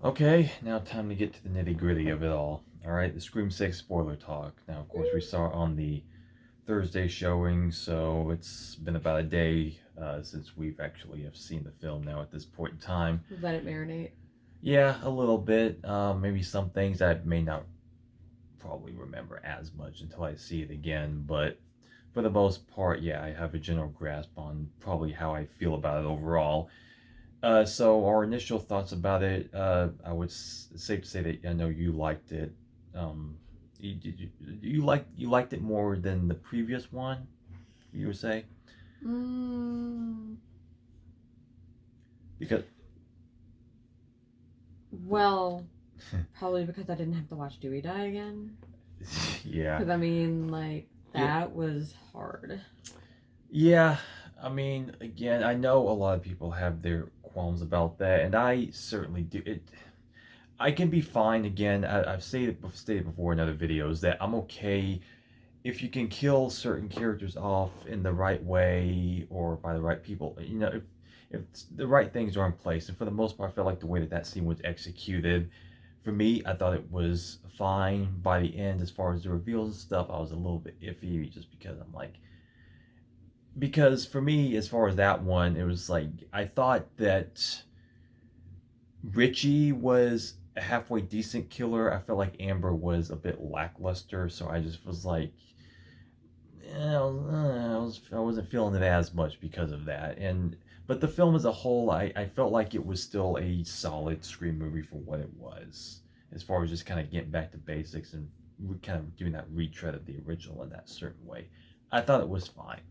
Okay, now time to get to the nitty gritty of it all. Alright, the Scream 6 spoiler talk. Now, of course, we saw it on the Thursday showing, so it's been about a day since we've actually have seen the film now at this point in time. Let it marinate. Yeah, a little bit. Maybe some things I may not probably remember as much until I see it again, but for the most part, yeah, I have a general grasp on probably how I feel about it overall. So our initial thoughts about it, I would safe to say that I know you liked it. Um, you liked it more than the previous one? You would say Mm, because well, probably because I didn't have to watch Dewey die again. yeah, Because I mean, like it that was hard. yeah. I mean, again, I know a lot of people have their qualms about that, and I certainly do. I can be fine. Again, I've stated before in other videos that I'm okay if you can kill certain characters off in the right way or by the right people, if the right things are in place. And for the most part, I felt like the way that that scene was executed, for me, I thought it was fine. By the end, as far as the reveals and stuff, I was a little bit iffy just because I'm like, because for me, as far as that one, it was like I thought that Richie was a halfway decent killer. I felt like Amber was a bit lackluster, so I just was like, I wasn't feeling it as much because of that. And but the film as a whole, I felt like it was still a solid Scream movie for what it was, as far as just kind of getting back to basics and kind of doing that retread of the original in that certain way. I thought it was fine.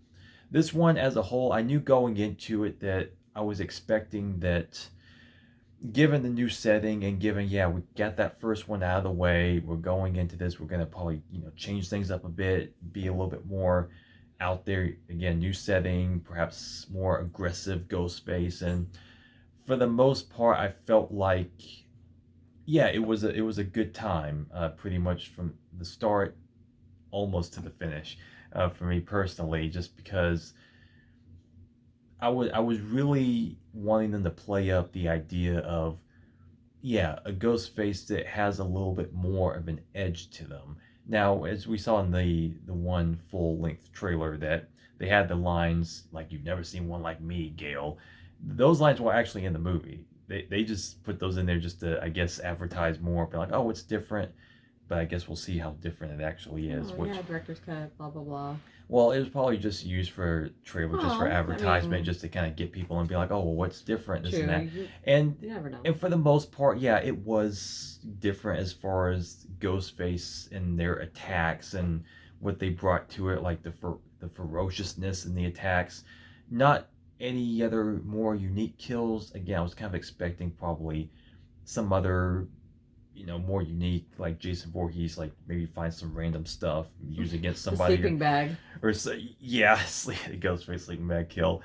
This one as a whole, I knew going into it that I was expecting that given the new setting and given, yeah, we got that first one out of the way, we're going into this, we're going to probably change things up a bit, be a little bit more out there. Again, new setting, perhaps more aggressive ghost face. And for the most part, I felt like, yeah, it was a good time, pretty much from the start almost to the finish, for me personally, just because I was really wanting them to play up the idea of, yeah, a ghost face that has a little bit more of an edge to them. Now, as we saw in the one full length trailer, that they had the lines like "You've never seen one like me, Gail." Those lines were actually in the movie. They just put those in there just to, I guess, advertise more, be like, oh, it's different. But I guess we'll see how different it actually is. Oh Which, yeah, director's cut. Blah blah blah. well, it was probably just used for trailer, just for Oh, I advertisement, mean, just to kind of get people and be like, oh, well, what's different, this and true. that. You And you never know. and for the most part, yeah, it was different as far as Ghostface and their attacks and what they brought to it, like the ferociousness in the attacks. Not any other more unique kills. Again, I was kind of expecting probably some other, more unique, like Jason Voorhees, like maybe find some random stuff use against The somebody, sleeping bag. or yeah, Ghostface sleeping bag kill.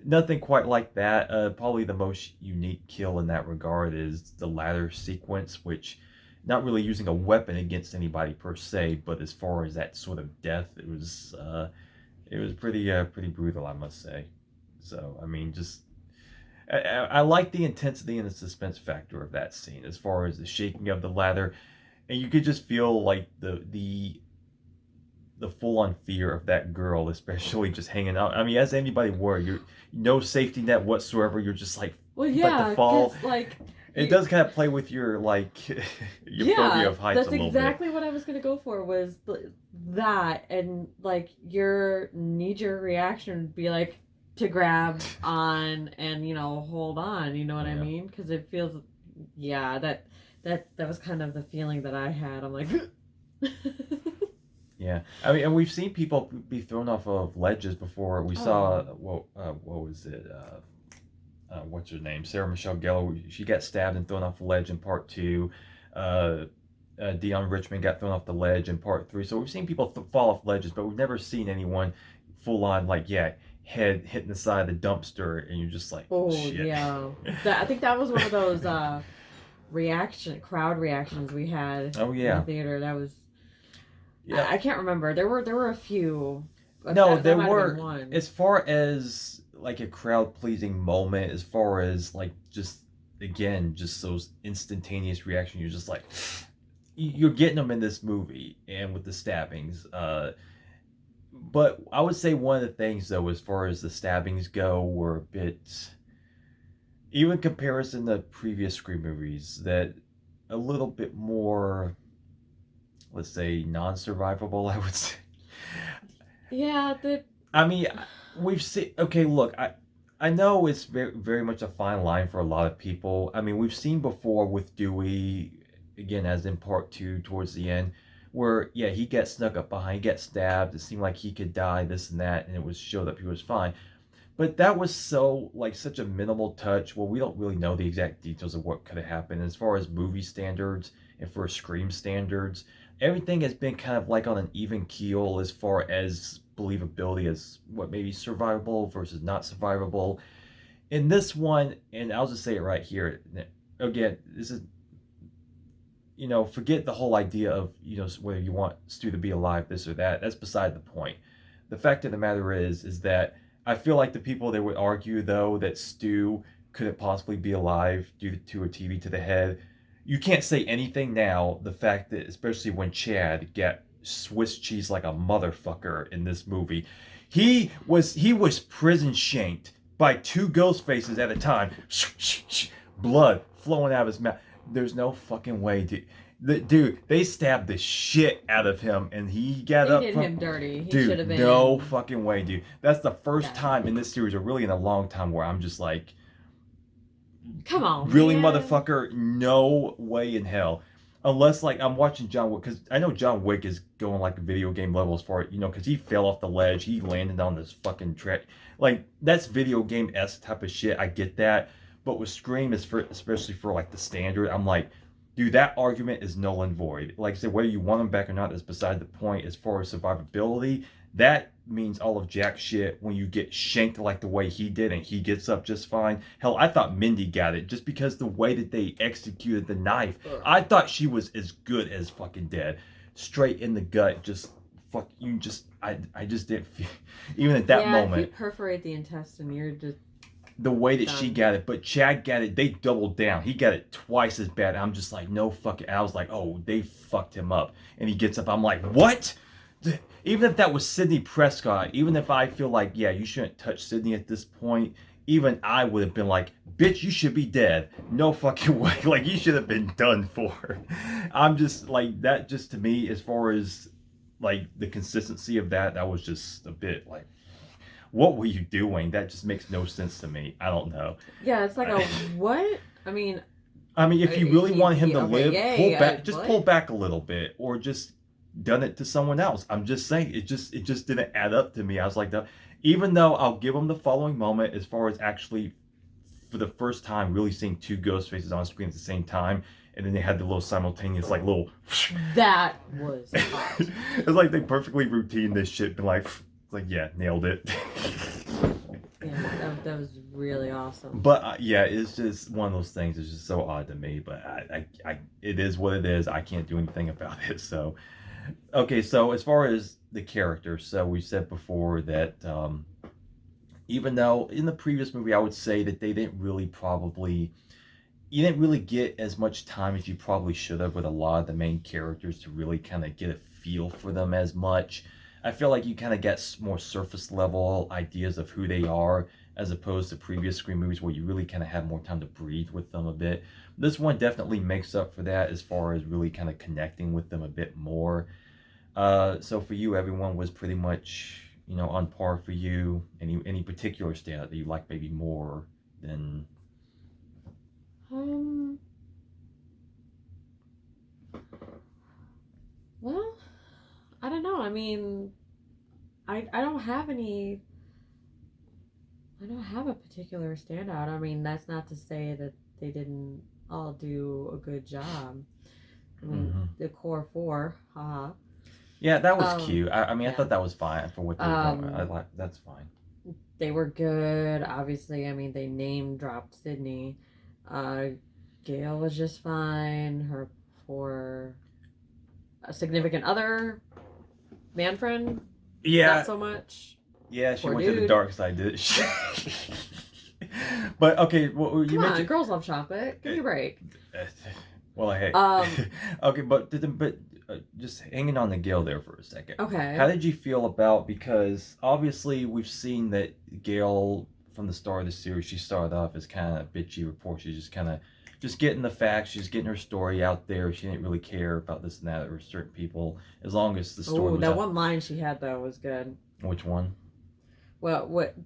Nothing quite like that. Probably the most unique kill in that regard is the ladder sequence, which not really using a weapon against anybody per se, but as far as that sort of death, it was pretty brutal, I must say. So I mean, just I like the intensity and the suspense factor of that scene as far as the shaking of the ladder, and you could just feel like the full on fear of that girl, especially just hanging out. I mean, as anybody would, you're no safety net whatsoever. You're just like Well, about to yeah, fall. because like, It you, does kind of play with your like your phobia yeah, of heights a that's little bit. exactly what I was gonna go for was that, and like your knee-jerk reaction would be like to grab on and hold on. You know what I Yeah, mean? Because it feels, yeah, that was kind of the feeling that I had. I'm like, yeah. I mean, and we've seen people be thrown off of ledges before. We saw oh, what was it? What's her name? Sarah Michelle Gellar. She got stabbed and thrown off a ledge in part two. Uh, Dion Richmond got thrown off the ledge in part three. So we've seen people fall off ledges, but we've never seen anyone full on, like, yeah, head hitting the side of the dumpster, and you're just like, oh shit. yeah. I think that was one of those crowd reactions we had Oh in the yeah, theater. That was, yeah. I can't remember. There were a few, but No, that there might have been were, one. as far as like a crowd pleasing moment, as far as like just again, just those instantaneous reactions. You're just like, you're getting them in this movie, and with the stabbings. But I would say one of the things, though, as far as the stabbings go, were a bit, even in comparison to previous Scream movies, that a little bit more, let's say, non-survivable. I would say. Yeah, the I mean, we've seen. Okay, look, I know it's very very much a fine line for a lot of people. I mean, we've seen before with Dewey, again as in part two towards the end, where yeah he gets snuck up behind, he gets stabbed. It seemed like he could die, this and that, and it was showed up he was fine. But that was so like such a minimal touch. Well, we don't really know the exact details of what could have happened as far as movie standards and for Scream standards. Everything has been kind of like on an even keel as far as believability as what maybe survivable versus not survivable. In this one, and I'll just say it right here. Again, this is forget the whole idea of whether you want Stu to be alive, this or that. That's beside the point. The fact of the matter is that I feel like the people that would argue though that Stu couldn't possibly be alive due to a TV to the head, you can't say anything now. The fact that especially when Chad got Swiss cheese like a motherfucker in this movie, he was prison shanked by two ghost faces at a time, blood flowing out of his mouth. There's no fucking way, dude. They stabbed the shit out of him, and he got they up. did him dirty. He Dude, should have been. no fucking way, dude. That's the first Yeah. time in this series, or really in a long time, where I'm just like, Come on, really, man. motherfucker? No way in hell. Unless like I'm watching John Wick, because I know John Wick is going like a video game level as far because he fell off the ledge, he landed on this fucking track. Like that's video game s type of shit. I get that, but with Scream, is for especially for like the standard, I'm like, dude, that argument is null and void. Like I said, whether you want him back or not is beside the point. As far as survivability, that means all of jack shit when you get shanked like the way he did and he gets up just fine. Hell, I thought Mindy got it just because the way that they executed the knife. I thought she was as good as fucking dead. Straight in the gut, just fuck you. I just didn't feel, even at that moment. If you perforate the intestine, you're just the way that she got it, but Chad got it, they doubled down. He got it twice as bad. I'm just like, no fucking. I was like, oh, they fucked him up. And he gets up. I'm like, what? Even if that was Sidney Prescott, even if I feel like, yeah, you shouldn't touch Sidney at this point, even I would have been like, bitch, you should be dead. No fucking way. Like, you should have been done for. I'm just like, that just to me, as far as like the consistency of that was just a bit like, what were you doing? That just makes no sense to me. I don't know. Yeah, it's like a what? I mean, if you really want him to live, pull back. Just what? pull back a little bit, or just done it to someone else. I'm just saying, it just didn't add up to me. I was like, even though I'll give him the following moment as far as actually, for the first time, really seeing two ghost faces on screen at the same time, and then they had the little simultaneous like little. That was hot. It's like they perfectly routine this shit, been like. Like, yeah, nailed it. Yeah, that was really awesome. But yeah, it's just one of those things. It's just so odd to me. But I it is what it is. I can't do anything about it. So, okay. So as far as the characters, so we said before that even though in the previous movie I would say that they didn't really you didn't really get as much time as you probably should have with a lot of the main characters to really kind of get a feel for them as much. I feel like you kind of get more surface level ideas of who they are as opposed to previous Scream movies where you really kind of have more time to breathe with them a bit. This one definitely makes up for that as far as really kind of connecting with them a bit more. So for you, everyone was pretty much, on par for you. Any particular standout that you like maybe more than... Well, I don't know. I mean, I don't have any. I don't have a particular standout. I mean, that's not to say that they didn't all do a good job. I mean, the core four, haha. Yeah, that was cute. I mean, yeah. I thought that was fine for what they were doing. That's fine. They were good. Obviously, I mean, they name dropped Sydney. Gail was just fine. Her poor significant other, man friend, yeah, not so much. Yeah, she poor went dude. to the dark side, did she? But okay, well, you Come on, mentioned. girls love chocolate. Give me a break. Uh, well, hey, Um, okay, but just hanging on the Gale there for a second. How okay. did you feel about, because obviously we've seen that Gale from the start of the series, she started off as kind of bitchy report. She's just kind of just getting the facts. She's getting her story out there. She didn't really care about this and that or certain people as long as the story Oh, was that out. one line she had though was good. Which one? Well, what?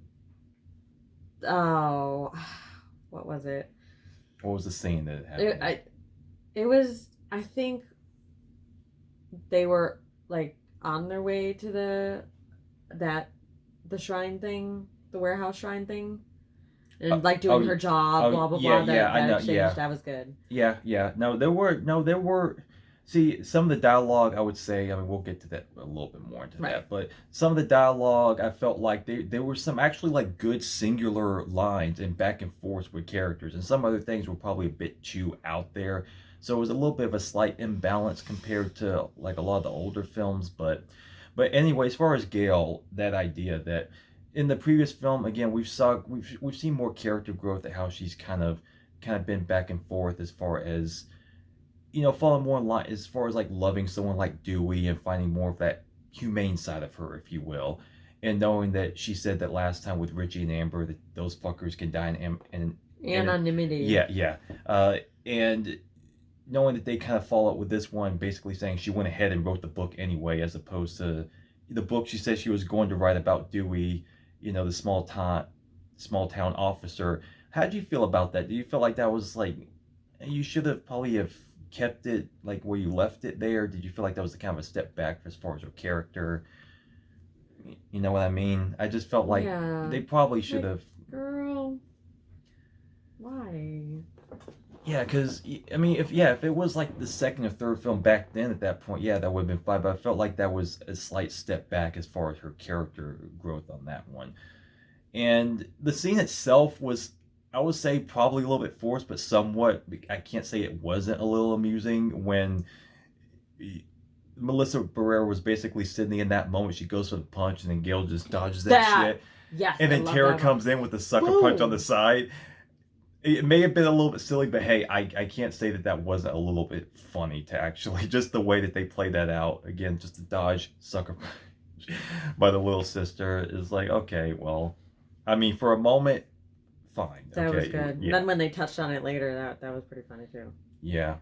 Oh, what was it? What was the scene that It, happened? I, it was. I think they were like on their way to that the shrine thing, the warehouse shrine thing, Uh, and like doing oh, her job, oh, blah blah yeah, blah. yeah, I That know, exchange yeah. that was good. Yeah. No, there were. See, some of the dialogue, I would say. I mean, we'll get to that a little bit more into Right. that. But some of the dialogue, I felt like there were some actually like good singular lines and back and forth with characters, and some other things were probably a bit too out there. So it was a little bit of a slight imbalance compared to like a lot of the older films. But anyway, as far as Gale, that idea that in the previous film, again, we've seen more character growth at how she's kind of been back and forth as far as falling more in line as far as like loving someone like Dewey and finding more of that humane side of her, if you will, and knowing that she said that last time with Richie and Amber that those fuckers can die in Anonymity. yeah, and knowing that they kind of follow up with this one, basically saying she went ahead and wrote the book anyway, as opposed to the book she said she was going to write about Dewey, the small town officer. How did you feel about that? Do you feel like that was like you should have probably have kept it like where you left it there? Did you feel like that was kind of a step back as far as her character? You know what I mean? I just felt like Yeah. they probably should Like, have. girl, why? Yeah, because I mean, if it was like the second or third film back then at that point, yeah, that would have been fine. But I felt like that was a slight step back as far as her character growth on that one. And the scene itself was, I would say, probably a little bit forced, but somewhat. I can't say it wasn't a little amusing when Melissa Barrera was basically sitting in that moment. She goes for the punch, and then Gail just dodges that That. shit, Yes, and I then love Tara that one. comes in with the sucker punch on the Boom. side. It may have been a little bit silly, but hey, I can't say that that wasn't a little bit funny to actually just the way that they played that out. Again, just to dodge sucker punch by the little sister is like, okay, well, I mean, for a moment, fine, That was okay, good. And yeah, then when they touched on it later, that was pretty funny too. yeah.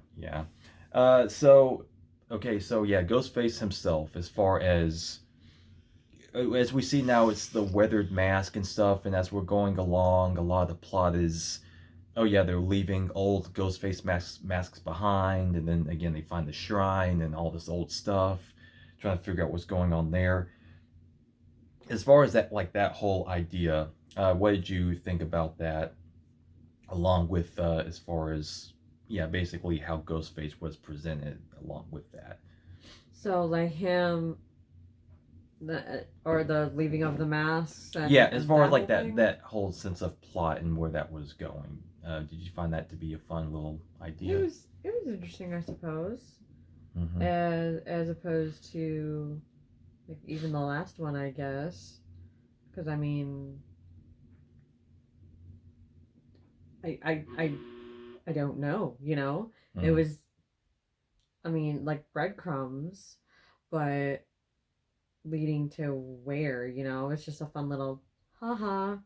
So okay, so yeah, Ghostface himself, as we see now, it's the weathered mask and stuff, and as we're going along, a lot of the plot is, oh yeah, they're leaving old Ghostface masks behind, and then again they find the shrine and all this old stuff, trying to figure out what's going on there. As far as that whole idea, what did you think about that? Along with as far as yeah, basically how Ghostface was presented along with that. So like him, or the leaving of the masks Yeah, as and far as that like whole that thing. that whole sense of plot and where that was going, did you find that to be a fun little It idea? was it was interesting, I suppose, Mm-hmm. as opposed to like even the last one, I guess. Because I mean, I I I I don't know. It Mm. was, I mean, like breadcrumbs, but leading to where, it's just a fun little haha.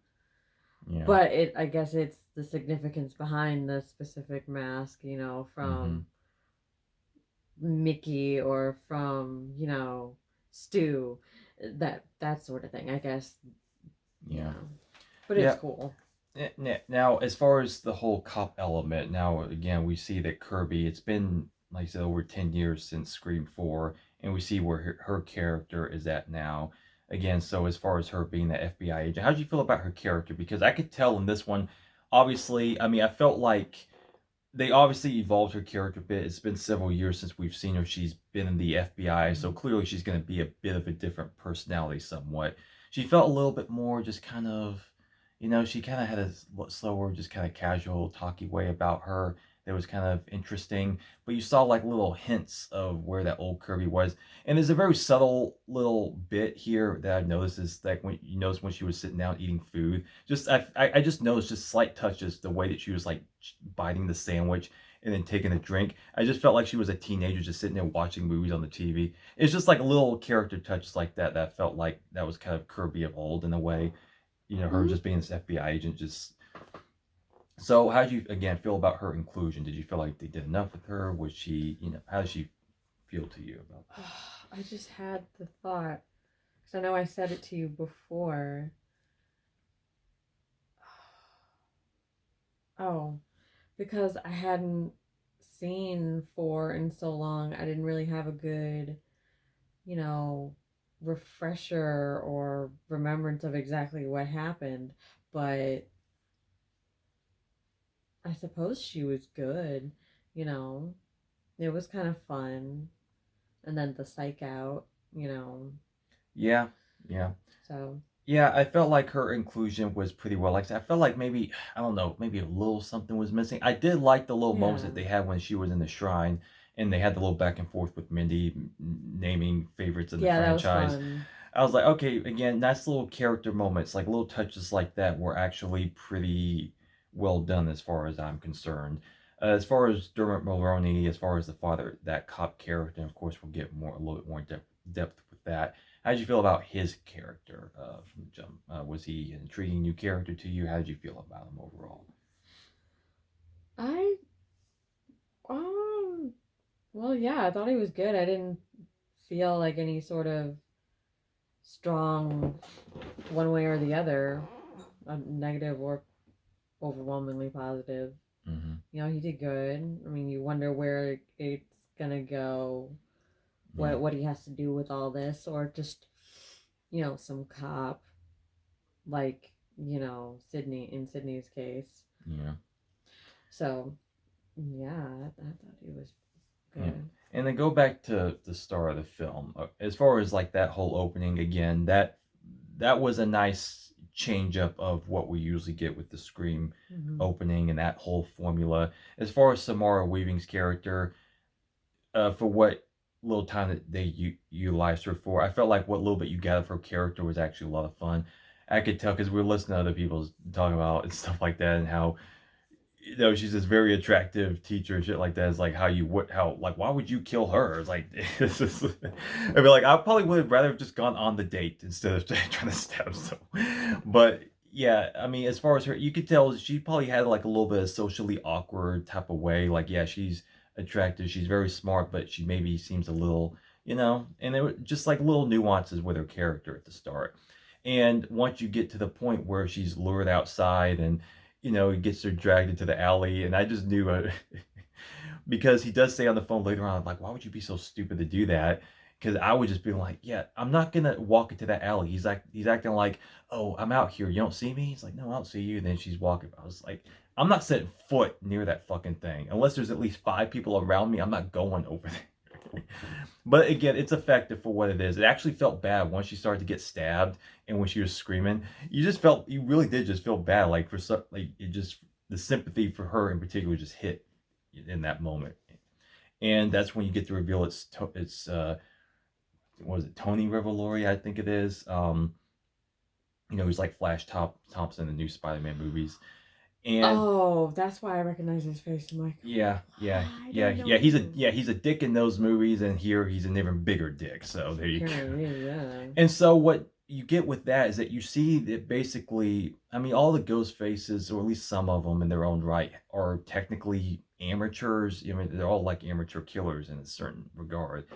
Yeah. But I guess it's the significance behind the specific mask, Mm-hmm. from Mickey or from, Stu, that sort of thing, I guess. Yeah. Yeah. But it's Yeah. cool. Now, as far as the whole cop element, now again we see that Kirby. It's been like I said over 10 years since Scream 4, and we see where her character is at now. Again, so as far as her being the FBI agent, how do you feel about her character? Because I could tell in this one, obviously, I mean, I felt like they obviously evolved her character a bit. It's been several years since we've seen her. She's been in the FBI, so clearly she's going to be a bit of a different personality somewhat. She felt a little bit more just she kind of had a slower, just kind of casual, talky way about her. that was kind of interesting. But you saw like little hints of where that old Kirby was. And there's a very subtle little bit here that I've noticed is like when you notice when she was sitting down eating food. Just I just noticed just slight touches the way that she was like biting the sandwich and then taking a drink. I just felt like she was a teenager just sitting there watching movies on the TV. It's just like little character touches like that that felt like that was kind of Kirby of old in a way. You know, her Mhm. just being this FBI agent just. So how did you again feel about her inclusion? Did you feel like they did enough with her? Was she, how did she feel to you about that? I just had the thought, because I know I said it to you before. Oh, because I hadn't seen 4 in so long, I didn't really have a good, you know, refresher or remembrance of exactly what happened. But I suppose she was good, you know. It was kind of fun. And then the psych out, you know. Yeah, yeah. So, Yeah, I felt like her inclusion was pretty well. Like I said, I felt like maybe I don't know, maybe a little something was missing. I did like the little moments yeah. that they had when she was in the shrine, and they had the little back and forth with Mindy naming favorites in the Yeah, that was franchise. fun. I was like, okay, again, nice little character moments, like little touches like that were actually pretty well done as far as I'm concerned. As far as Dermot Mulroney, as far as the father, that cop character, of course, we'll get more a little bit more depth with that. How did you feel about his character from the jump? Was he an intriguing new character to you? How did you feel about him overall? I um well, yeah, I thought he was good. I didn't feel like any sort of strong one way or the other, negative or overwhelmingly positive. Mm-hmm. You know, he did good. I mean, you wonder where it's gonna go, Yeah, what he has to do with all this, or just, some cop like, Sydney in Sydney's case. yeah, So yeah, I thought he was yeah. good. And then go back to the start of the film. As far as like that whole opening again, that was a nice change up of what we usually get with the Scream Hmm. opening and that whole formula. As far as Samara Weaving's character, for what little time that they utilized her for. I felt like what little bit you got of her character was actually a lot of fun. I could tell because we were listening to other people talk about and stuff like that, and how she's this very attractive teacher and shit like that. It's like how you would how like why would you kill her? It's like it's just, I'd be like I probably would have rather have just gone on the date instead of trying to stab someone. But yeah, I mean, as far as her, you could tell she probably had like a little bit of socially awkward type of way. Like, yeah, she's attractive, she's very smart, but she maybe seems a little, and there were just like little nuances with her character at the start. And once you get to the point where she's lured outside and he gets her dragged into the alley, and I just knew because he does say on the phone later on, like, why would you be so stupid to do that? Because I would just be like, yeah, I'm not gonna walk into that alley. He's acting like, oh, I'm out here. You don't see me? He's like, no, I don't see you. And then she's walking. I was like, I'm not setting foot near that fucking thing unless there's at least 5 people around me. I'm not going over there. But again, it's effective for what it is. It actually felt bad once she started to get stabbed and when she was screaming. You really did just feel bad. Like for some, like it just the sympathy for her in particular just hit in that moment. And that's when you get to reveal it's what is it, Tony Revolori, I think it is. He's like Thompson in the new Spider-Man movies. And Oh, that's why I recognize his face. I'm like, yeah, yeah, I yeah, don't know yeah. He's a him. yeah, he's a dick in those movies, and here he's an even bigger dick. So there you go. Apparently, yeah. And so what you get with that is that you see that basically, I mean, all the ghost faces, or at least some of them in their own right, are technically amateurs. I mean, they're all like amateur killers in a certain regard.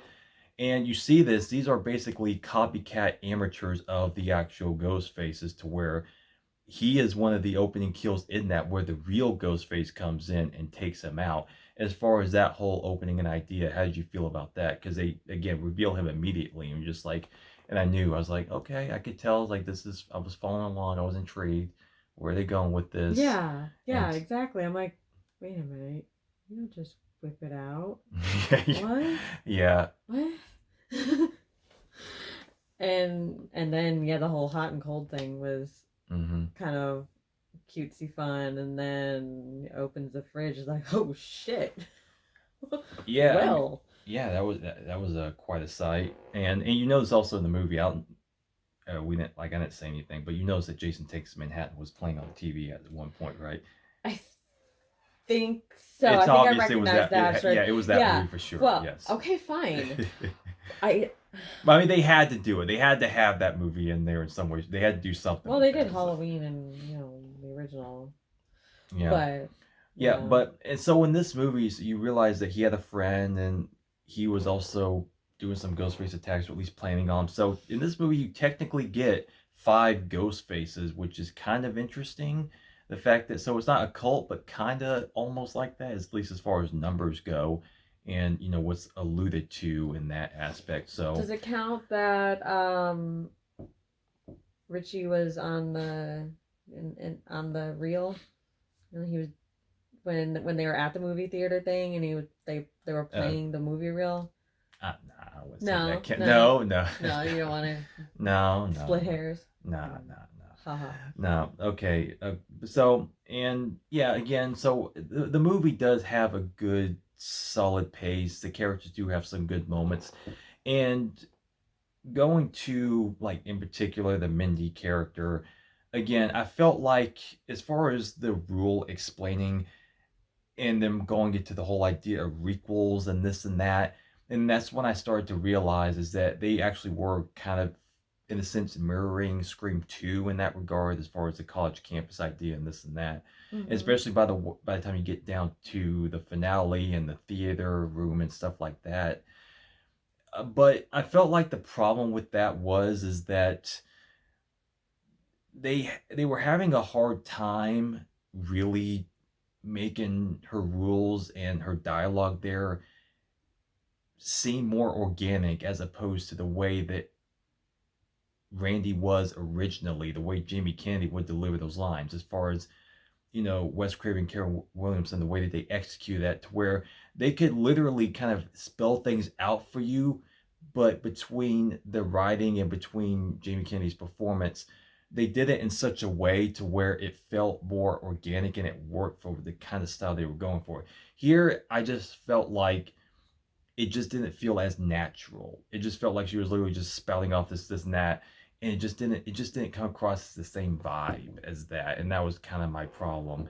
And you see this; these are basically copycat amateurs of the actual ghost faces, to where he is one of the opening kills in that, where the real Ghostface comes in and takes him out. As far as that whole opening and idea, how did you feel about that? Because they again reveal him immediately, and you're just like, and I was like, okay, I could tell, like this is, I was following along, I was intrigued. Where are they going with this? Yeah, And yeah, exactly. I'm like, wait a minute. You don't just whip it out. yeah, What? yeah, What? And then yeah, the whole hot and cold thing was mm-hmm, kind of cutesy fun, and then opens the fridge, is like, oh shit. Yeah, I mean, Well, yeah, that was quite a sight, and you notice also in the movie, out we didn't like I didn't say anything, but you notice that Jason Takes Manhattan was playing on TV at one point, right? I think so. It's I think I obvious it was recognize that. Sure. yeah, it was that Yeah. movie for sure. Well, Yes. okay, fine. I But I mean, they had to do it. They had to have that movie in there in some ways. They had to do something well, with they did that. So, Halloween and the original, yeah, but yeah. yeah. But and so in this movie, so you realize that he had a friend, and he was also doing some Ghostface attacks, or at least planning on. So in this movie, you technically get five ghost faces, which is kind of interesting. The fact that so it's not a cult, but kind of almost like that, at least as far as numbers go, and what's alluded to in that aspect. So Does it count that Richie was on on the reel? He was when they were at the movie theater thing, and they were uh, playing the movie reel. nah, I wouldn't say that. No, Can't, no, no, no, no. You don't want to no, no, split no, hairs. no, Mm. no, no. Haha. No, okay. So, and yeah, again, so the movie does have a good, solid pace. The characters do have some good moments. And going to, like, in particular, the Mindy character, again, I felt like, as far as the rule explaining and them going into the whole idea of requels and this and that, and that's when I started to realize is that they actually were kind of, in a sense, mirroring Scream 2 in that regard, as far as the college campus idea and this and that. Mm-hmm. Especially by the time you get down to the finale and the theater room and stuff like that. But I felt like the problem with that was is that they were having a hard time really making her rules and her dialogue there seem more organic, as opposed to the way that Randy was originally, the way Jamie Kennedy would deliver those lines, as far as Wes Craven, Carol Williamson, the way that they execute that, to where they could literally kind of spell things out for you, but between the writing and between Jamie Kennedy's performance, they did it in such a way to where it felt more organic and it worked for the kind of style they were going for. Here, I just felt like it just didn't feel as natural. It just felt like she was literally just spouting off this and that, and it just didn't come across as the same vibe as that, and that was kind of my problem,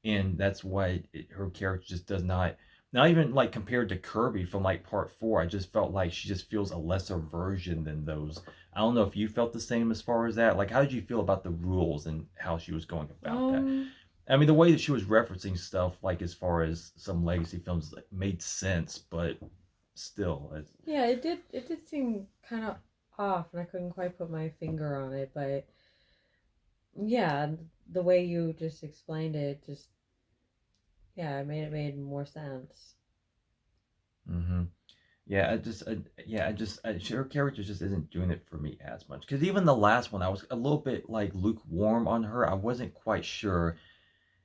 and that's why her character just does not even like compared to Kirby from like part four. I just felt like she just feels a lesser version than those. I don't know if you felt the same as far as that. Like, how did you feel about the rules and how she was going about that? Um. I mean, the way that she was referencing stuff, like as far as some legacy films, like, made sense, but still, Yeah, it did. It did seem kind of off, and I couldn't quite put my finger on it. But yeah, the way you just explained it, just yeah, it made more sense. mm-hmm. Yeah, her character just isn't doing it for me as much. Because even the last one, I was a little bit like lukewarm on her. I wasn't quite sure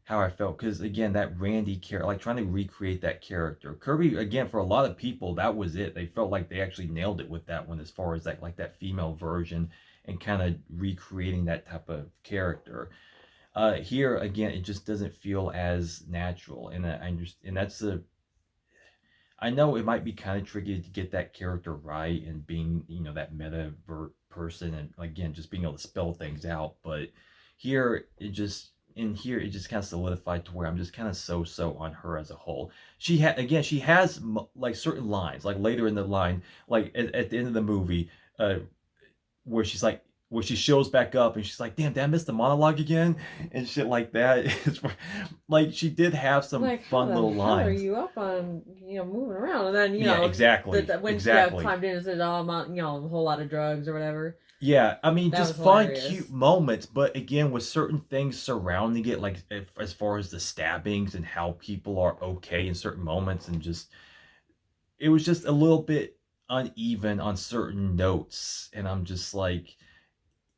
how I felt, because again, that Randy character, like trying to recreate that character, Kirby, again, for a lot of people, that was it. They felt like they actually nailed it with that one, as far as that, like that female version, and kind of recreating that type of character. Here again, it just doesn't feel as natural, and I understand, and that's a. I know it might be kind of tricky to get that character right, and being that meta person, and again just being able to spell things out. But here it just kind of solidified to where I'm just kind of so on her as a whole. She has like certain lines, like later in the line, like at the end of the movie, where she's like, where she shows back up and she's like, damn, did I miss the monologue again? And shit like that. It's like, she did have some Like, how fun the little hell are lines. you up on moving around? And then Yeah, exactly. when she Exactly. climbed in and said, "Oh, I'm on a whole lot of drugs or whatever." Yeah, I mean, That just was fun, cute hilarious. moments, but again, with certain things surrounding it, like as far as the stabbings and how people are okay in certain moments, and just it was just a little bit uneven on certain notes, and I'm just like,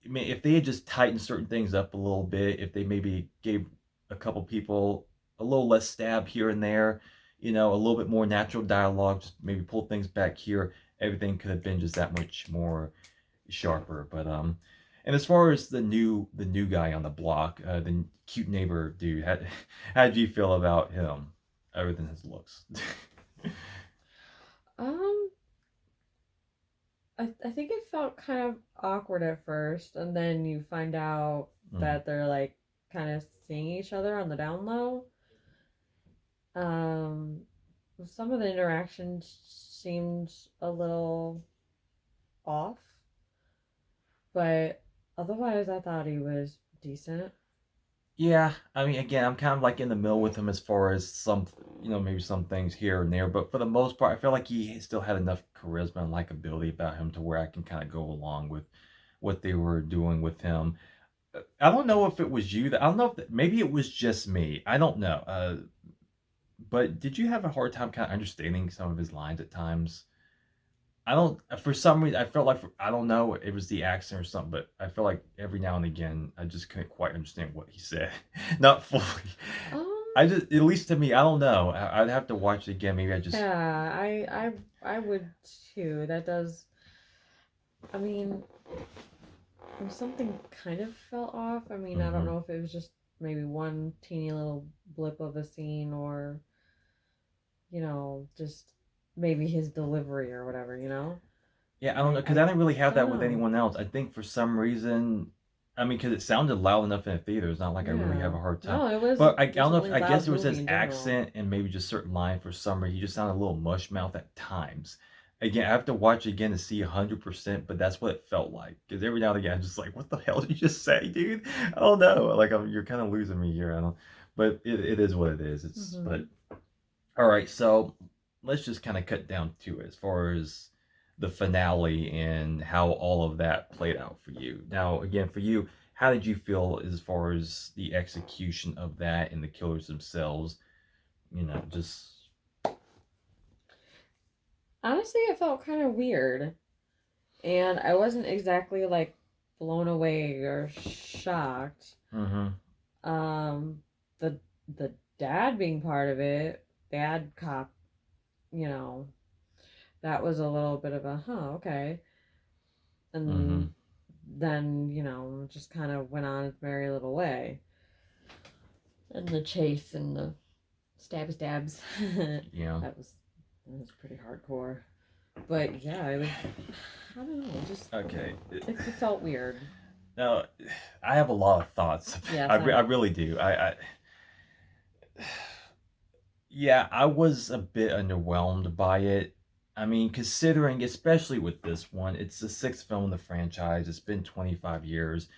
I mean, if they had just tightened certain things up a little bit, if they maybe gave a couple people a little less stab here and there, a little bit more natural dialogue, just maybe pull things back here, everything could have been just that much more sharper. But And as far as the new guy on the block, the cute neighbor dude, how did you feel about him other than his looks? Um, I think it felt kind of awkward at first, and then you find out Mm. that they're like kind of seeing each other on the down low. Um, some of the interactions seemed a little off, but otherwise, I thought he was decent. Yeah, I mean, again, I'm kind of like in the middle with him as far as some, maybe some things here and there, but for the most part, I feel like he still had enough charisma and likability about him to where I can kind of go along with what they were doing with him. I don't know if it was you that I don't know if maybe it was just me. I don't know. But did you have a hard time kind of understanding some of his lines at times? I don't. For some reason, I felt like I don't know. It was the accent or something, but I feel like every now and again, I just couldn't quite understand what he said. Not fully. Um, I just, at least to me, I don't know. I'd have to watch it again. Maybe I just. yeah, I would too. That does. I mean, something kind of fell off. I mean, I don't Hmm. know if it was just maybe one teeny little blip of a scene or, just maybe his delivery or whatever, you know? Yeah, I don't know because I I didn't really have don't that with know. anyone else. I think for some reason, I mean, because it sounded loud enough in the theater. It's not like I really have Yeah. a hard time. No, it was But I just don't a know if really I guess loud it was movie his in general. accent and maybe just certain line for some reason. He just sounded a little mush mouth at times. Again, I have to watch again to see 100%, but that's what it felt like. Because every now and again, I'm just like, what the hell did you just say, dude? I don't know. Like, you're kind of losing me here. I don't, but it is what it is. It's, Mm-hmm. but all right, so let's just kind of cut down to it as far as the finale and how all of that played out for you. Now, again, for you, how did you feel as far as the execution of that and the killers themselves? Just Honestly, it felt kind of weird. And I wasn't exactly like blown away or shocked. mm-hmm, Um, the the dad being part of it, dad cop, you know, that was a little bit of a okay. mm-hmm, And then, just kind of went on its merry little way. And the chase and the stabs. yeah. That was pretty hardcore. But yeah, it was I don't know, just Okay. it felt weird. Now, I have a lot of thoughts. Yes, I I know. really do. Yeah, I was a bit underwhelmed by it. I mean, considering, especially with this one, it's the sixth film in the franchise. It's been 25 years.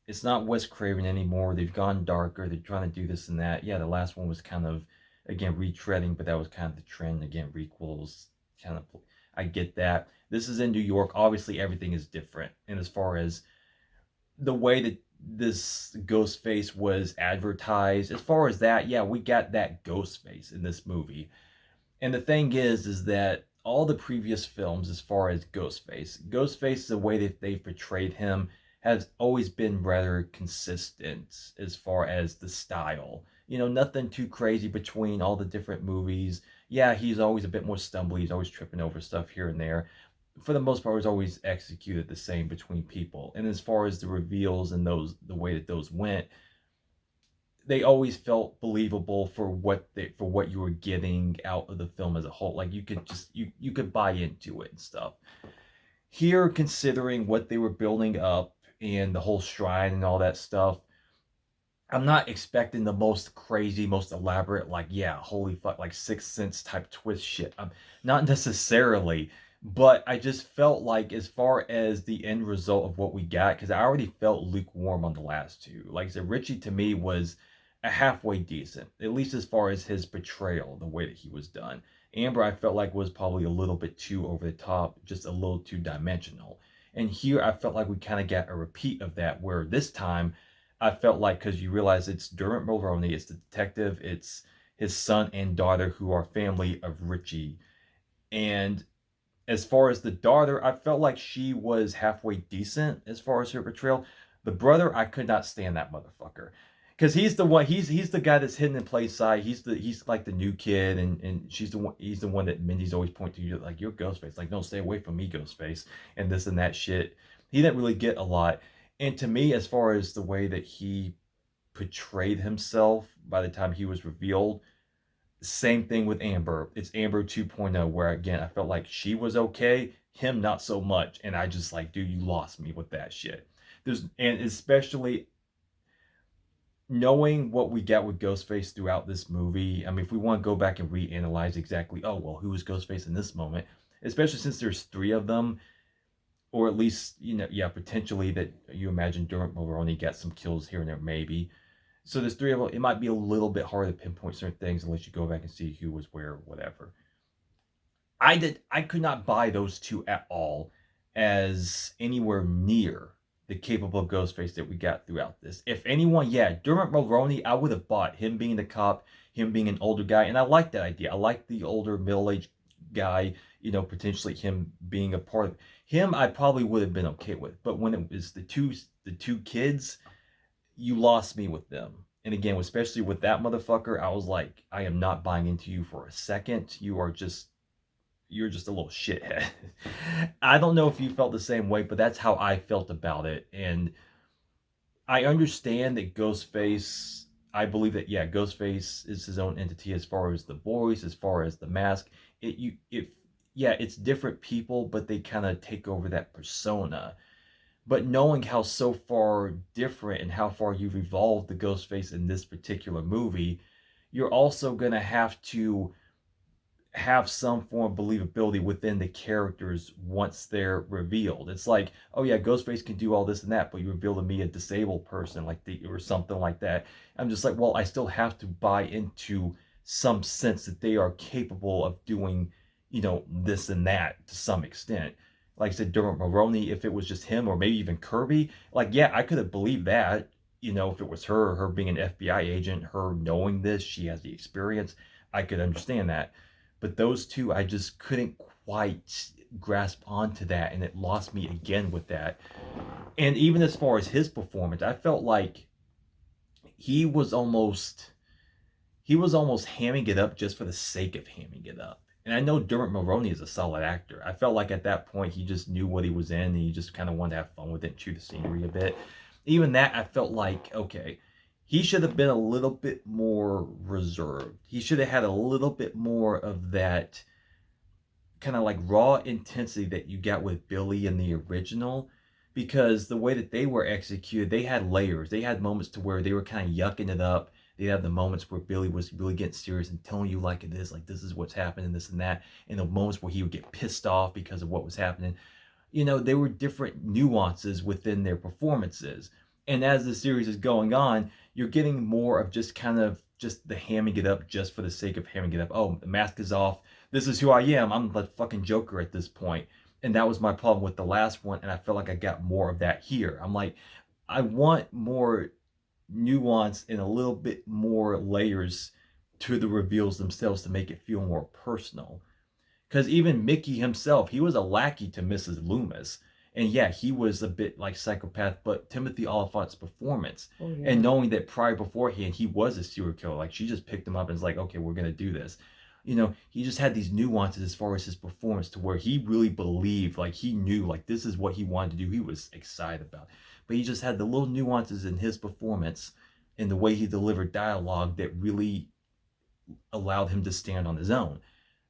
It's not Wes Craven anymore. They've gone darker. They're trying to do this and that. Yeah, the last one was kind of, again, retreading, but that was kind of the trend. Again, requels, kind of, I get that. This is in New York. Obviously, everything is different. And as far as the way that this ghost face was advertised, as far as that, yeah, we got that ghost face in this movie. And the thing is that all the previous films, as far as Ghostface, the way that they've portrayed him has always been rather consistent as far as the style. Nothing too crazy between all the different movies. Yeah, he's always a bit more stumbly. He's always tripping over stuff here and there. For the most part, it's always executed the same between people. And as far as the reveals and the way that those went, they always felt believable for what you were getting out of the film as a whole. Like you could buy into it and stuff. Here, considering what they were building up and the whole shrine and all that stuff, I'm not expecting the most crazy, most elaborate, like, yeah, holy fuck, like Sixth Sense type twist shit. Not necessarily, but I just felt like, as far as the end result of what we got, because I already felt lukewarm on the last two. Like I said, Richie to me was a halfway decent, at least as far as his portrayal, the way that he was done. Amber, I felt like was probably a little bit too over the top, just a little too dimensional. And here, I felt like we kind of got a repeat of that, where this time I felt like, because you realize it's Dermot Mulroney, it's the detective, it's his son and daughter who are family of Richie. And as far as the daughter, I felt like she was halfway decent as far as her portrayal. The brother, I could not stand that motherfucker. Because he's the one, he's the guy that's hidden in plain sight. He's like the new kid, and he's the one that Mindy's always pointing to, like, you're Ghostface. Like, no, stay away from me, Ghostface, and this and that shit. He didn't really get a lot. And to me, as far as the way that he portrayed himself by the time he was revealed, same thing with Amber. It's Amber 2.0, where again, I felt like she was okay, him not so much. And I just like, dude, you lost me with that shit. And especially knowing what we got with Ghostface throughout this movie. I mean, if we want to go back and reanalyze exactly, oh, well, who was Ghostface in this moment? Especially since there's three of them, or at least, yeah, potentially that you imagine Dermot Mulroney got some kills here and there, maybe. So there's three of them. It might be a little bit hard to pinpoint certain things unless you go back and see who was where, or whatever. I could not buy those two at all as anywhere near the capable Ghostface that we got throughout this. If anyone, yeah, Dermot Mulroney, I would have bought him being the cop, him being an older guy, and I like that idea. I like the older middle-aged guy, potentially him being a part of him. I probably would have been okay with, but when it was the two kids, you lost me with them. And again, especially with that motherfucker, I was like, I am not buying into you for a second. You're just a little shithead. I don't know if you felt the same way, but that's how I felt about it. And I understand that Ghostface, I believe that, yeah, Ghostface is his own entity as far as the voice, as far as the mask. Yeah, it's different people, but they kind of take over that persona. But knowing how so far different and how far you've evolved the Ghostface in this particular movie, you're also going to have to have some form of believability within the characters once they're revealed. It's like, oh yeah, Ghostface can do all this and that, but you reveal to me a disabled person or something like that. I'm just like, well, I still have to buy into some sense that they are capable of doing, this and that to some extent. Like I said, Dermot Mulroney, if it was just him or maybe even Kirby, like, yeah, I could have believed that, if it was her being an FBI agent, her knowing this, she has the experience, I could understand that. But those two, I just couldn't quite grasp onto that, and it lost me again with that. And even as far as his performance, I felt like he was almost he was almost hamming it up just for the sake of hamming it up. And I know Dermot Mulroney is a solid actor. I felt like at that point he just knew what he was in, and he just kind of wanted to have fun with it and chew the scenery a bit. Even that, I felt like, okay, he should have been a little bit more reserved. He should have had a little bit more of that kind of like raw intensity that you got with Billy in the original, because the way that they were executed, they had layers. They had moments to where they were kind of yucking it up. They had the moments where Billy was really getting serious and telling you like it is, like this is what's happening, this and that. And the moments where he would get pissed off because of what was happening. There were different nuances within their performances. And as the series is going on, you're getting more of just kind of just the hamming it up just for the sake of hamming it up. Oh, the mask is off. This is who I am. I'm the fucking Joker at this point. And that was my problem with the last one. And I felt like I got more of that here. I'm like, I want more nuance and a little bit more layers to the reveals themselves to make it feel more personal. Because even Mickey himself, he was a lackey to Mrs. Loomis. And yeah, he was a bit like psychopath, but Timothy Oliphant's performance, and knowing that prior beforehand, he was a serial killer. Like, she just picked him up and was like, okay, we're going to do this. He just had these nuances as far as his performance to where he really believed, like he knew, like this is what he wanted to do. He was excited about it. But he just had the little nuances in his performance and the way he delivered dialogue that really allowed him to stand on his own.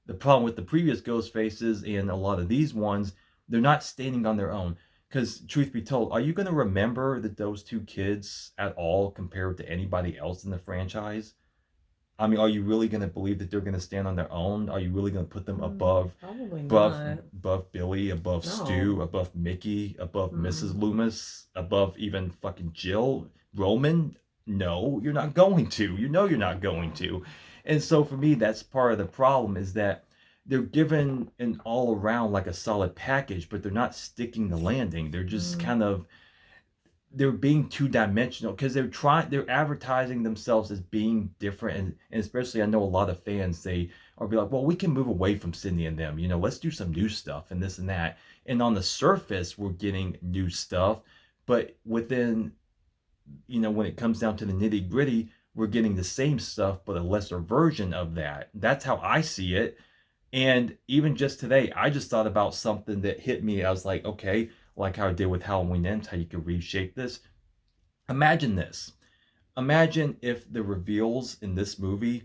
The problem with the previous Ghost Faces and a lot of these ones, they're not standing on their own. Because, truth be told, are you going to remember that those two kids at all compared to anybody else in the franchise? I mean, are you really going to believe that they're going to stand on their own? Are you really going to put them above, Probably above, not. above Billy, above No. Stu, above Mickey, above Mrs. Loomis, above even fucking Jill, Roman? No, you're not going to. You're not going to. And so for me, that's part of the problem, is that they're given an all around like a solid package, but they're not sticking the landing. They're just kind of, they're being two-dimensional because they're advertising themselves as being different, and especially I know a lot of fans, they are be like, well, we can move away from Sydney and them, let's do some new stuff and this and that. And on the surface, we're getting new stuff, but within, when it comes down to the nitty-gritty, we're getting the same stuff but a lesser version of that. That's how I see it. And even just today, I just thought about something that hit me. I was like, okay, like how I did with Halloween Ends, how you could reshape this. Imagine this. Imagine if the reveals in this movie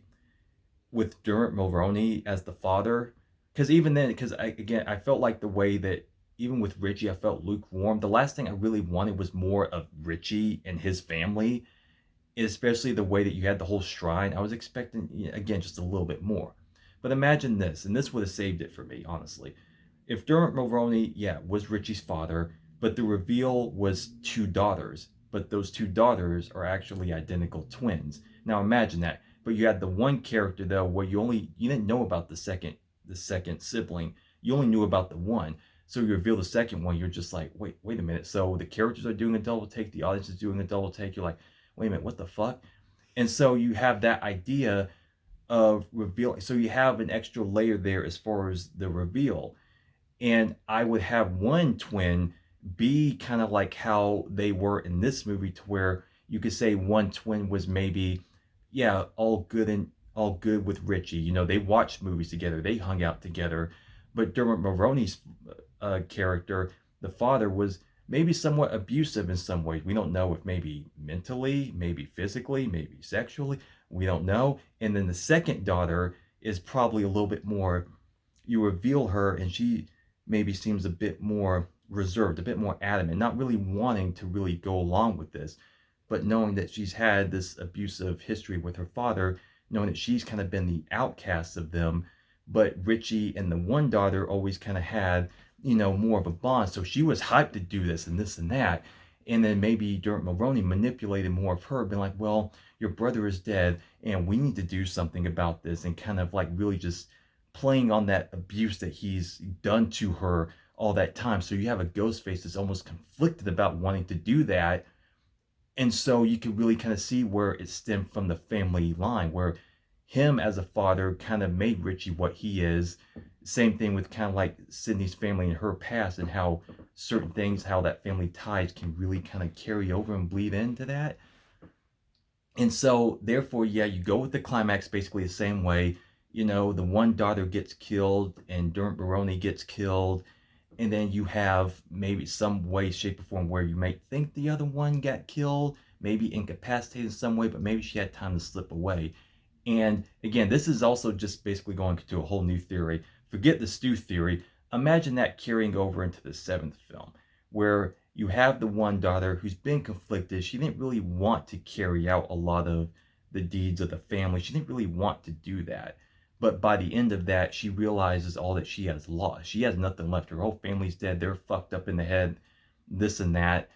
with Dermot Mulroney as the father, because even then, because I felt like the way that even with Richie, I felt lukewarm. The last thing I really wanted was more of Richie and his family, especially the way that you had the whole shrine. I was expecting, again, just a little bit more. But imagine this, and this would have saved it for me, honestly. If Dermot Mulroney, yeah, was Richie's father, but the reveal was two daughters, but those two daughters are actually identical twins. Now imagine that. But you had the one character though where you didn't know about the second sibling. You only knew about the one. So you reveal the second one, you're just like, wait a minute. So the characters are doing a double take, the audience is doing a double take. You're like, wait a minute, what the fuck? And so you have that idea of revealing. So you have an extra layer there as far as the reveal. And I would have one twin be kind of like how they were in this movie, to where you could say one twin was maybe, yeah, all good with Richie. They watched movies together, they hung out together. But Dermot Mulroney's character, the father, was maybe somewhat abusive in some ways. We don't know if maybe mentally, maybe physically, maybe sexually. We don't know. And then the second daughter is probably a little bit more, you reveal her and she maybe seems a bit more reserved, a bit more adamant, not really wanting to really go along with this, but knowing that she's had this abusive history with her father, knowing that she's kind of been the outcast of them. But Richie and the one daughter always kind of had, more of a bond. So she was hyped to do this and this and that. And then maybe Dermot Mulroney manipulated more of her, being like, well, your brother is dead and we need to do something about this, and kind of like really just playing on that abuse that he's done to her all that time. So you have a Ghostface that's almost conflicted about wanting to do that. And so you can really kind of see where it stemmed from the family line, where him as a father kind of made Richie what he is. Same thing with kind of like Sydney's family and her past, and how certain things, how that family ties can really kind of carry over and bleed into that. And so, therefore, yeah, you go with the climax basically the same way. The one daughter gets killed and Dermot Mulroney gets killed. And then you have maybe some way, shape, or form where you might think the other one got killed, maybe incapacitated in some way, but maybe she had time to slip away. And again, this is also just basically going to a whole new theory. Forget the stew theory. Imagine that carrying over into the seventh film, where you have the one daughter who's been conflicted. She didn't really want to carry out a lot of the deeds of the family. She didn't really want to do that. But by the end of that, she realizes all that she has lost. She has nothing left. Her whole family's dead. They're fucked up in the head, this and that.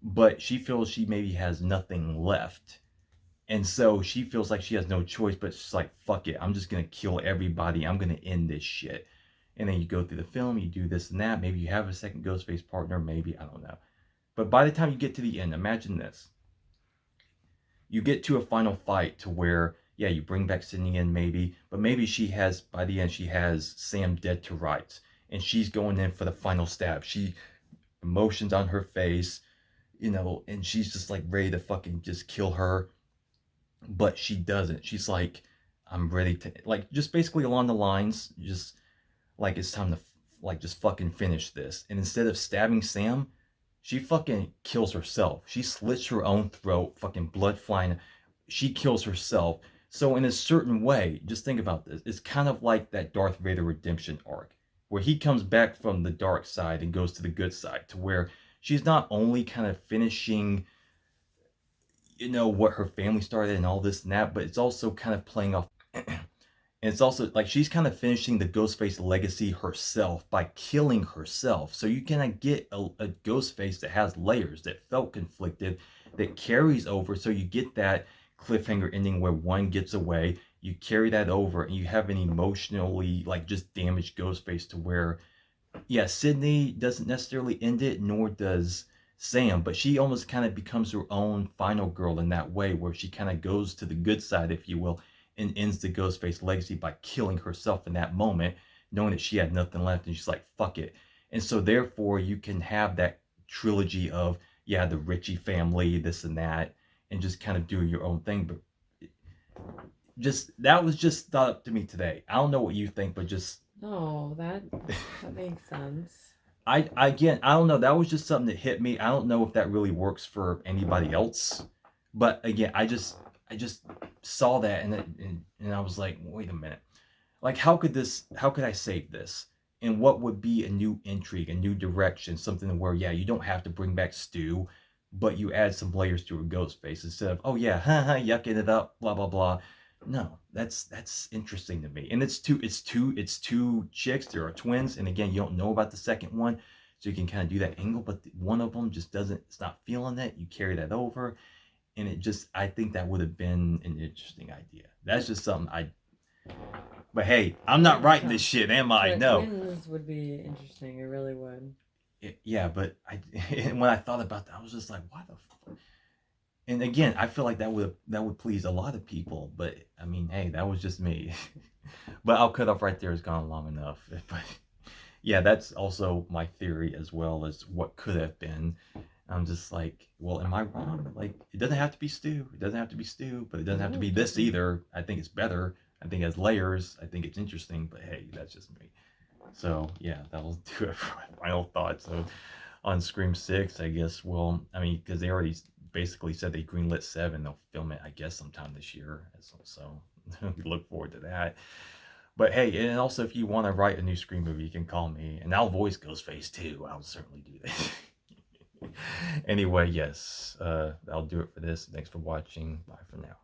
But she feels she maybe has nothing left. And so she feels like she has no choice, but she's like, fuck it. I'm just going to kill everybody. I'm going to end this shit. And then you go through the film, you do this and that. Maybe you have a second Ghostface partner. Maybe, I don't know. But by the time you get to the end, imagine this. You get to a final fight to where, yeah, you bring back Sydney in maybe, but maybe by the end, she has Sam dead to rights. And she's going in for the final stab. She, emotions on her face, and she's just like ready to fucking just kill her. But she doesn't. She's like, I'm ready to, like, just basically along the lines, just like, it's time to, like, just fucking finish this. And instead of stabbing Sam, she fucking kills herself. She slits her own throat, fucking blood flying. She kills herself. So in a certain way, just think about this. It's kind of like that Darth Vader redemption arc, where he comes back from the dark side and goes to the good side, to where she's not only kind of finishing, what her family started and all this and that, but it's also kind of playing off. And it's also like she's kind of finishing the Ghostface legacy herself by killing herself. So you kind of get a Ghostface that has layers, that felt conflicted, that carries over. So you get that cliffhanger ending where one gets away. You carry that over and you have an emotionally, like, just damaged Ghostface, to where, yeah, Sydney doesn't necessarily end it, nor does Sam, but she almost kind of becomes her own final girl in that way, where she kind of goes to the good side, if you will, and ends the Ghostface legacy by killing herself in that moment, knowing that she had nothing left, and she's like, fuck it. And so therefore you can have that trilogy of, yeah, the Ritchie family, this and that, and just kind of doing your own thing. But just, that was just thought up to me today. I don't know what you think, but just No, that makes sense. I again, I don't know. That was just something that hit me. I don't know if that really works for anybody else, but again, I just saw that and I was like, wait a minute. Like, how could I save this? And what would be a new intrigue, a new direction, something where, yeah, you don't have to bring back Stu, but you add some layers to a ghost face instead of, oh yeah, haha, yucking it up, blah blah blah. No, that's interesting to me. And it's two chicks. There are twins, and again, you don't know about the second one, so you can kind of do that angle. But one of them just doesn't. It's not feeling it. You carry that over, and it just. I think that would have been an interesting idea. That's just something I. But hey, I'm not writing this shit, am I? No. Twins would be interesting. It really would. Yeah, but I and when I thought about that, I was just like, why the fuck? And again, I feel like that would please a lot of people, but I mean, hey, that was just me. But I'll cut off right there. It's gone long enough. But yeah, that's also my theory as well as what could have been. I'm just like, well, am I wrong? Like, it doesn't have to be stew. It doesn't have to be stew, but it doesn't have to be this either. I think it's better. I think it has layers. I think it's interesting, but hey, that's just me. So yeah, that'll do it for my final thoughts on Scream 6. I guess. Well, I mean, because they already basically said they greenlit 7. They'll film it, I guess, sometime this year. So look forward to that. But hey, and also if you want to write a new Scream movie, you can call me, and I'll voice Ghostface too. I'll certainly do that. Anyway, yes, that'll do it for this. Thanks for watching. Bye for now.